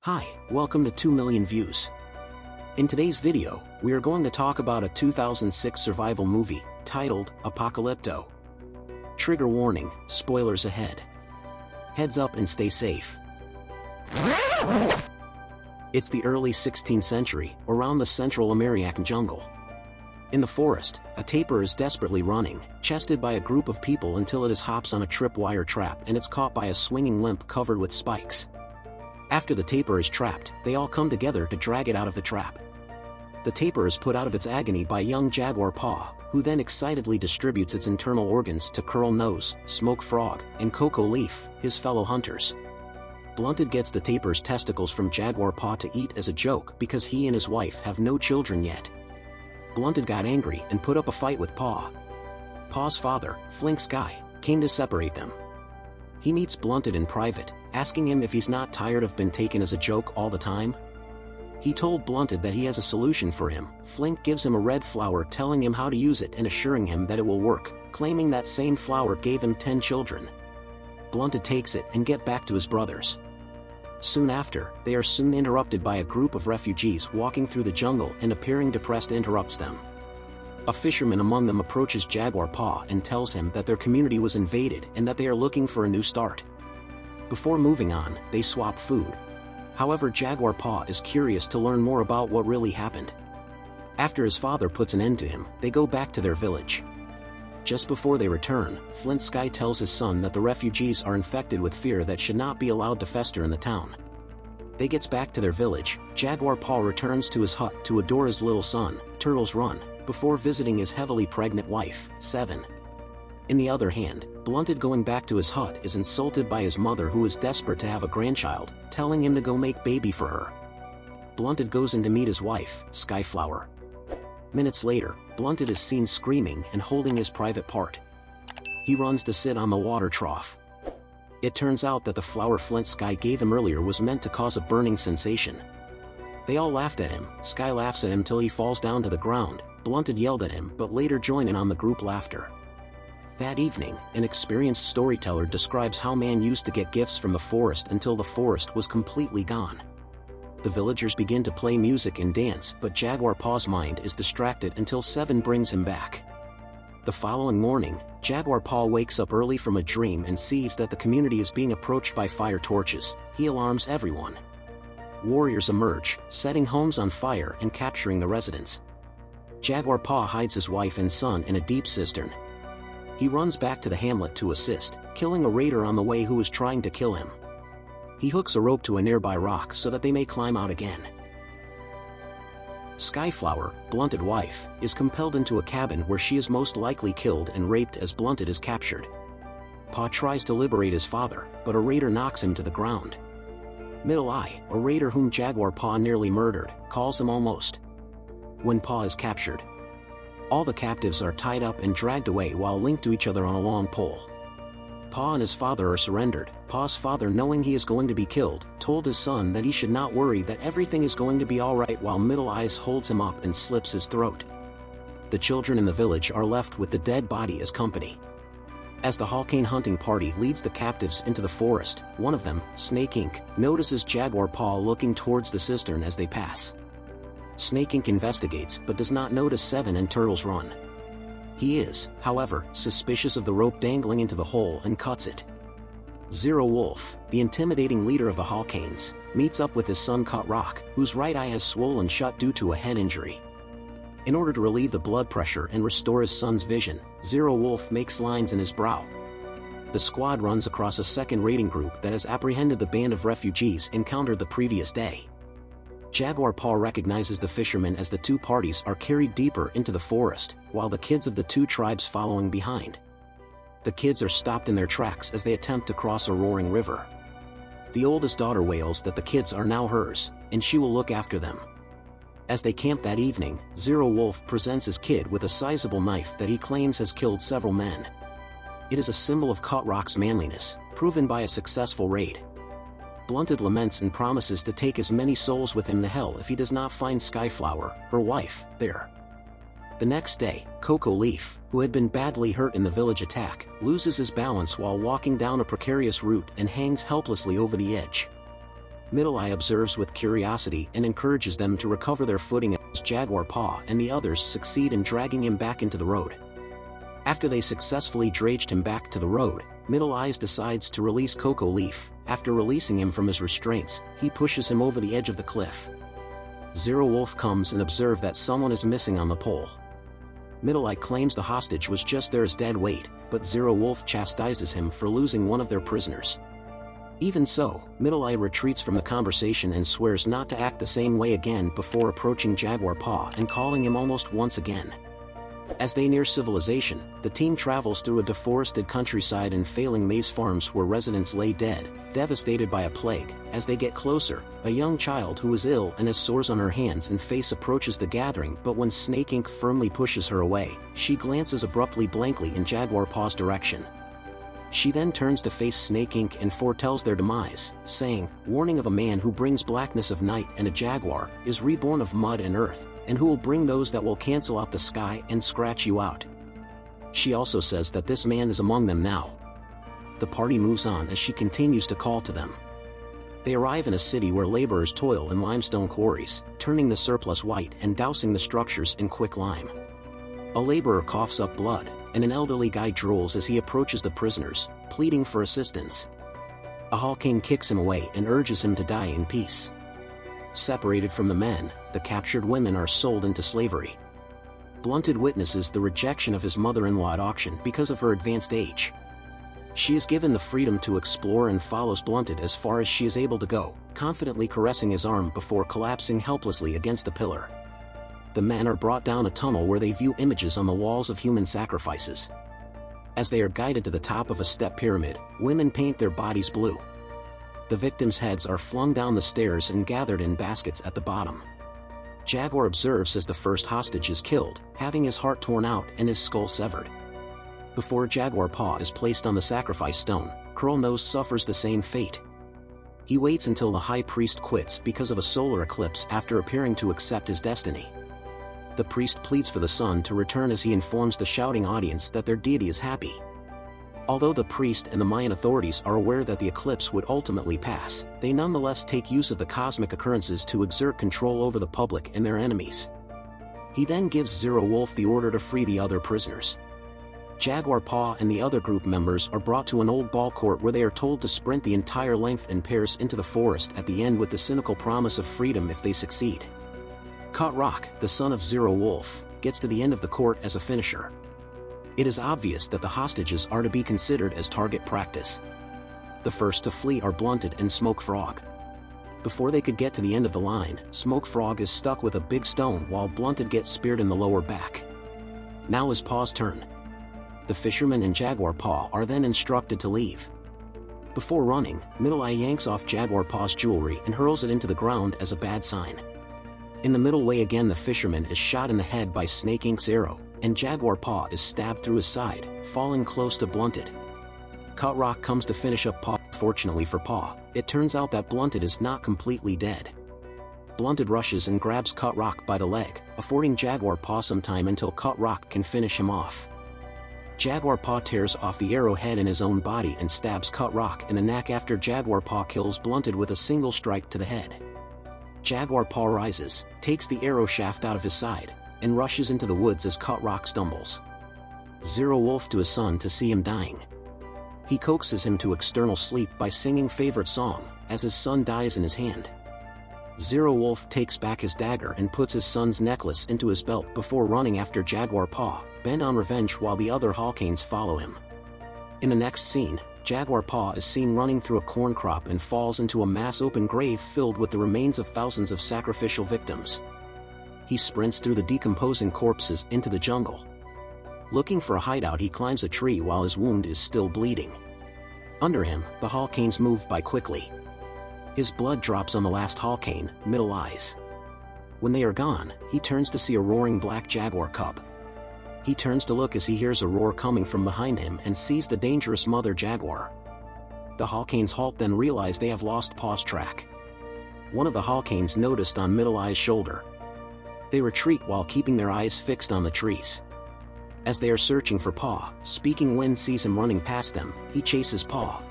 Hi, welcome to 2 million views. In today's video, we are going to talk about a 2006 survival movie, titled, Apocalypto. Trigger warning, spoilers ahead. Heads up and stay safe. It's the early 16th century, around the Central American jungle. In the forest, a tapir is desperately running, chased by a group of people until it hops on a tripwire trap and it's caught by a swinging limb covered with spikes. After the tapir is trapped, they all come together to drag it out of the trap. The tapir is put out of its agony by young Jaguar Paw, who then excitedly distributes its internal organs to Curl Nose, Smoke Frog, and Cocoa Leaf, his fellow hunters. Blunted gets the tapir's testicles from Jaguar Paw to eat as a joke because he and his wife have no children yet. Blunted got angry and put up a fight with Paw. Paw's father, Flink Sky, came to separate them. He meets Blunted in private, asking him if he's not tired of being taken as a joke all the time. He told Blunted that he has a solution for him. Flink gives him a red flower telling him how to use it and assuring him that it will work, claiming that same flower gave him 10 children. Blunted takes it and gets back to his brothers. Soon after, they are soon interrupted by a group of refugees walking through the jungle and appearing depressed interrupts them. A fisherman among them approaches Jaguar Paw and tells him that their community was invaded and that they are looking for a new start. Before moving on, they swap food. However, Jaguar Paw is curious to learn more about what really happened. After his father puts an end to him, they go back to their village. Just before they return, Flint Sky tells his son that the refugees are infected with fear that should not be allowed to fester in the town. They gets back to their village. Jaguar Paw returns to his hut to adore his little son, Turtle's Run, before visiting his heavily pregnant wife, Seven. In the other hand, Blunted going back to his hut is insulted by his mother, who is desperate to have a grandchild, telling him to go make baby for her. Blunted goes in to meet his wife, Skyflower. Minutes later, Blunted is seen screaming and holding his private part. He runs to sit on the water trough. It turns out that the flower Flint Sky gave him earlier was meant to cause a burning sensation. They all laughed at him. Sky laughs at him till he falls down to the ground. Blunted yelled at him but later joined in on the group laughter. That evening, an experienced storyteller describes how man used to get gifts from the forest until the forest was completely gone. The villagers begin to play music and dance, but Jaguar Paw's mind is distracted until Seven brings him back. The following morning, Jaguar Paw wakes up early from a dream and sees that the community is being approached by fire torches. He alarms everyone. Warriors emerge, setting homes on fire and capturing the residents. Jaguar Paw hides his wife and son in a deep cistern. He runs back to the hamlet to assist, killing a raider on the way who is trying to kill him. He hooks a rope to a nearby rock so that they may climb out again. Skyflower, Blunted wife, is compelled into a cabin where she is most likely killed and raped as Blunted is captured. Paw tries to liberate his father, but a raider knocks him to the ground. Middle Eye, a raider whom Jaguar Paw nearly murdered, calls him almost. When Paw is captured, all the captives are tied up and dragged away while linked to each other on a long pole. Paw and his father are surrendered. Paw's father, knowing he is going to be killed, told his son that he should not worry, that everything is going to be alright, while Middle Eyes holds him up and slits his throat. The children in the village are left with the dead body as company. As the Hawkane hunting party leads the captives into the forest, one of them, Snake Inc., notices Jaguar Paw looking towards the cistern as they pass. Snake Inc. investigates but does not notice Seven and Turtle's Run. He is, however, suspicious of the rope dangling into the hole and cuts it. Zero Wolf, the intimidating leader of the Hawkanes, meets up with his son Cut Rock, whose right eye has swollen shut due to a head injury. In order to relieve the blood pressure and restore his son's vision, Zero Wolf makes lines in his brow. The squad runs across a second raiding group that has apprehended the band of refugees encountered the previous day. Jaguar Paw recognizes the fishermen as the two parties are carried deeper into the forest, while the kids of the two tribes following behind. The kids are stopped in their tracks as they attempt to cross a roaring river. The oldest daughter wails that the kids are now hers, and she will look after them. As they camp that evening, Zero Wolf presents his kid with a sizable knife that he claims has killed several men. It is a symbol of Cut Rock's manliness, proven by a successful raid. Blunted laments and promises to take as many souls with him to hell if he does not find Skyflower, her wife, there. The next day, Cocoa Leaf, who had been badly hurt in the village attack, loses his balance while walking down a precarious route and hangs helplessly over the edge. Middle Eye observes with curiosity and encourages them to recover their footing as Jaguar Paw and the others succeed in dragging him back into the road. After they successfully dragged him back to the road, Middle Eyes decides to release Coco Leaf. After releasing him from his restraints, he pushes him over the edge of the cliff. Zero Wolf comes and observes that someone is missing on the pole. Middle Eye claims the hostage was just there as dead weight, but Zero Wolf chastises him for losing one of their prisoners. Even so, Middle Eye retreats from the conversation and swears not to act the same way again before approaching Jaguar Paw and calling him almost once again. As they near civilization, the team travels through a deforested countryside and failing maize farms where residents lay dead, devastated by a plague. As they get closer, a young child who is ill and has sores on her hands and face approaches the gathering, but when Snake Inc. firmly pushes her away, she glances abruptly blankly in Jaguar Paw's direction. She then turns to face Snake Inc. and foretells their demise, saying, "Warning of a man who brings blackness of night and a jaguar, is reborn of mud and earth, and who will bring those that will cancel out the sky and scratch you out." She also says that this man is among them now. The party moves on as she continues to call to them. They arrive in a city where laborers toil in limestone quarries, turning the surplus white and dousing the structures in quicklime. A laborer coughs up blood, and an elderly guy drools as he approaches the prisoners, pleading for assistance. A Halkane kicks him away and urges him to die in peace. Separated from the men, the captured women are sold into slavery. Blunted witnesses the rejection of his mother-in-law at auction because of her advanced age. She is given the freedom to explore and follows Blunted as far as she is able to go, confidently caressing his arm before collapsing helplessly against a pillar. The men are brought down a tunnel where they view images on the walls of human sacrifices. As they are guided to the top of a step pyramid, women paint their bodies blue. The victims' heads are flung down the stairs and gathered in baskets at the bottom. Jaguar observes as the first hostage is killed, having his heart torn out and his skull severed. Before Jaguar Paw is placed on the sacrifice stone, Curl Nose suffers the same fate. He waits until the high priest quits because of a solar eclipse after appearing to accept his destiny. The priest pleads for the sun to return as he informs the shouting audience that their deity is happy. Although the priest and the Mayan authorities are aware that the eclipse would ultimately pass, they nonetheless take use of the cosmic occurrences to exert control over the public and their enemies. He then gives Zero Wolf the order to free the other prisoners. Jaguar Paw and the other group members are brought to an old ball court where they are told to sprint the entire length in pairs into the forest at the end with the cynical promise of freedom if they succeed. Cut Rock, the son of Zero Wolf, gets to the end of the court as a finisher. It is obvious that the hostages are to be considered as target practice. The first to flee are Blunted and Smoke Frog. Before they could get to the end of the line, Smoke Frog is stuck with a big stone while Blunted gets speared in the lower back. Now is Paw's turn. The fisherman and Jaguar Paw are then instructed to leave. Before running, Middle Eye yanks off Jaguar Paw's jewelry and hurls it into the ground as a bad sign. In the middle way again, the fisherman is shot in the head by Snake Inc.'s arrow, and Jaguar Paw is stabbed through his side, falling close to Blunted. Cut Rock comes to finish up Paw. Fortunately for Paw, it turns out that Blunted is not completely dead. Blunted rushes and grabs Cut Rock by the leg, affording Jaguar Paw some time until Cut Rock can finish him off. Jaguar Paw tears off the arrowhead in his own body and stabs Cut Rock in the neck after Jaguar Paw kills Blunted with a single strike to the head. Jaguar Paw rises, takes the arrow shaft out of his side, and rushes into the woods as Cut Rock stumbles. Zero Wolf to his son to see him dying. He coaxes him to external sleep by singing favorite song, as his son dies in his hand. Zero Wolf takes back his dagger and puts his son's necklace into his belt before running after Jaguar Paw, bent on revenge while the other Halkanes follow him. In the next scene, Jaguar Paw is seen running through a corn crop and falls into a mass open grave filled with the remains of thousands of sacrificial victims. He sprints through the decomposing corpses into the jungle. Looking for a hideout, he climbs a tree while his wound is still bleeding. Under him, the Halkanes move by quickly. His blood drops on the last Halkane, Middle Eyes. When they are gone, he turns to see a roaring black jaguar cub. He turns to look as he hears a roar coming from behind him and sees the dangerous mother jaguar. The Halkanes halt, then realize they have lost Paw's track. One of the Halkanes noticed on Middle Eye's shoulder. They retreat while keeping their eyes fixed on the trees. As they are searching for Paw, Speaking Wind sees him running past them. He chases Paw.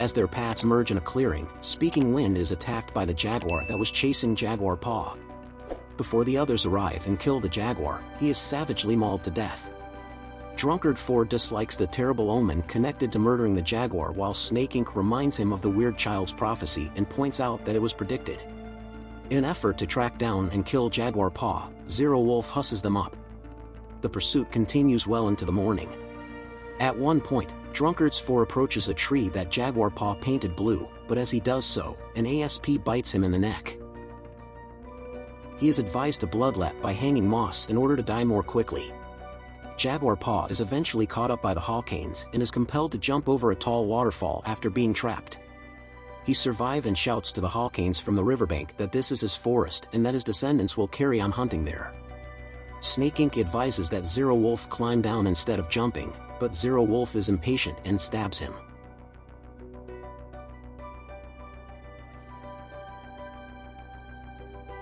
As their paths merge in a clearing, Speaking Wind is attacked by the jaguar that was chasing Jaguar Paw. Before the others arrive and kill the jaguar, he is savagely mauled to death. Drunkard 4 dislikes the terrible omen connected to murdering the jaguar, while Snake Inc. reminds him of the weird child's prophecy and points out that it was predicted. In an effort to track down and kill Jaguar Paw, Zero Wolf husses them up. The pursuit continues well into the morning. At one point, Drunkards 4 approaches a tree that Jaguar Paw painted blue, but as he does so, an ASP bites him in the neck. He is advised to bloodlet by hanging moss in order to die more quickly. Jaguar Paw is eventually caught up by the Hawcanes and is compelled to jump over a tall waterfall after being trapped. He survives and shouts to the Hawcanes from the riverbank that this is his forest and that his descendants will carry on hunting there. Snake Inc. advises that Zero Wolf climb down instead of jumping, but Zero Wolf is impatient and stabs him.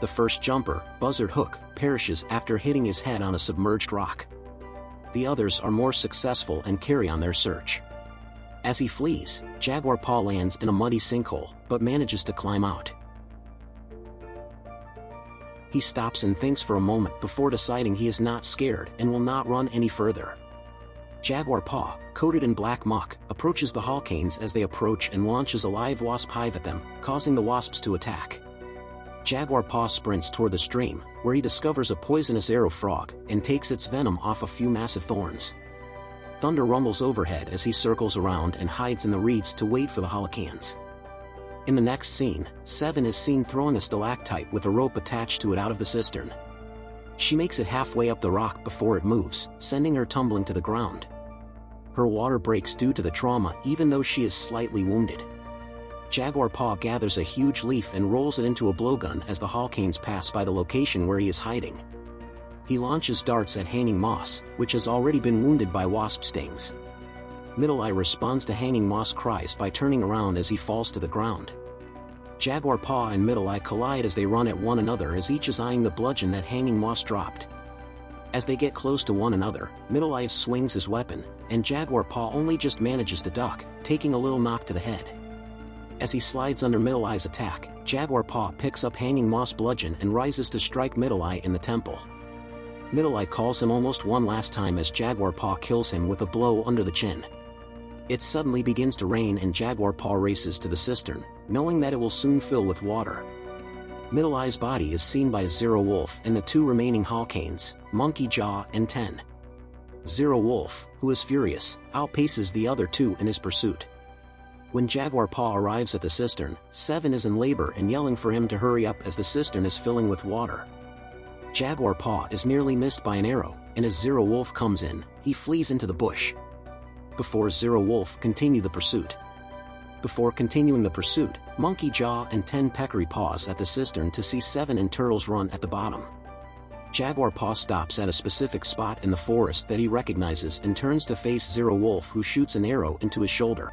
The first jumper, Buzzard Hook, perishes after hitting his head on a submerged rock. The others are more successful and carry on their search. As he flees, Jaguar Paw lands in a muddy sinkhole, but manages to climb out. He stops and thinks for a moment before deciding he is not scared and will not run any further. Jaguar Paw, coated in black muck, approaches the Hawcanes as they approach and launches a live wasp hive at them, causing the wasps to attack. Jaguar Paw sprints toward the stream, where he discovers a poisonous arrow frog and takes its venom off a few massive thorns. Thunder rumbles overhead as he circles around and hides in the reeds to wait for the Hawcanes. In the next scene, Seven is seen throwing a stalactite with a rope attached to it out of the cistern. She makes it halfway up the rock before it moves, sending her tumbling to the ground. Her water breaks due to the trauma even though she is slightly wounded. Jaguar Paw gathers a huge leaf and rolls it into a blowgun as the Hawcanes pass by the location where he is hiding. He launches darts at Hanging Moss, which has already been wounded by wasp stings. Middle Eye responds to Hanging Moss cries by turning around as he falls to the ground. Jaguar Paw and Middle Eye collide as they run at one another as each is eyeing the bludgeon that Hanging Moss dropped. As they get close to one another, Middle Eye swings his weapon, and Jaguar Paw only just manages to duck, taking a little knock to the head. As he slides under Middle Eye's attack, Jaguar Paw picks up Hanging Moss bludgeon and rises to strike Middle Eye in the temple. Middle Eye calls him almost one last time as Jaguar Paw kills him with a blow under the chin. It suddenly begins to rain and Jaguar Paw races to the cistern, knowing that it will soon fill with water. Middle Eye's body is seen by Zero Wolf and the two remaining Hawcanes, Monkey Jaw and 10. Zero Wolf, who is furious, outpaces the other two in his pursuit. When Jaguar Paw arrives at the cistern, Seven is in labor and yelling for him to hurry up as the cistern is filling with water. Jaguar Paw is nearly missed by an arrow, and as Zero Wolf comes in, he flees into the bush. Before Zero Wolf continue the pursuit. Before continuing the pursuit, Monkey Jaw and 10 Peccary pause at the cistern to see Seven and Turtles run at the bottom. Jaguar Paw stops at a specific spot in the forest that he recognizes and turns to face Zero Wolf, who shoots an arrow into his shoulder.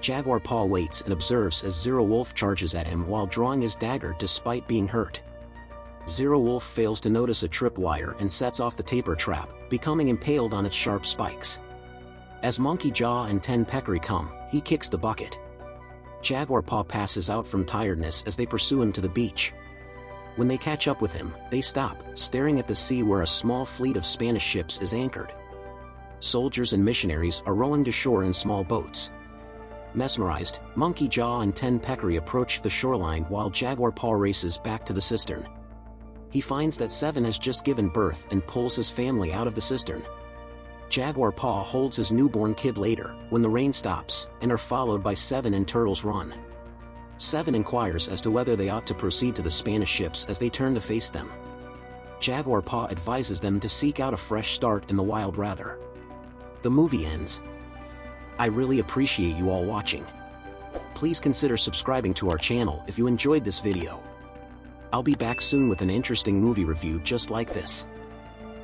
Jaguar Paw waits and observes as Zero Wolf charges at him while drawing his dagger despite being hurt. Zero Wolf fails to notice a tripwire and sets off the taper trap, becoming impaled on its sharp spikes. As Monkey Jaw and 10 Peccary come, he kicks the bucket. Jaguar Paw passes out from tiredness as they pursue him to the beach. When they catch up with him, they stop, staring at the sea where a small fleet of Spanish ships is anchored. Soldiers and missionaries are rowing to shore in small boats. Mesmerized, Monkey Jaw and 10 Peccary approach the shoreline while Jaguar Paw races back to the cistern. He finds that Seven has just given birth and pulls his family out of the cistern. Jaguar Paw holds his newborn kid later, when the rain stops, and are followed by Seven and Turtles run. Seven inquires as to whether they ought to proceed to the Spanish ships as they turn to face them. Jaguar Paw advises them to seek out a fresh start in the wild rather. The movie ends. I really appreciate you all watching. Please consider subscribing to our channel if you enjoyed this video. I'll be back soon with an interesting movie review just like this.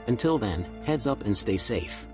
Until then, heads up and stay safe.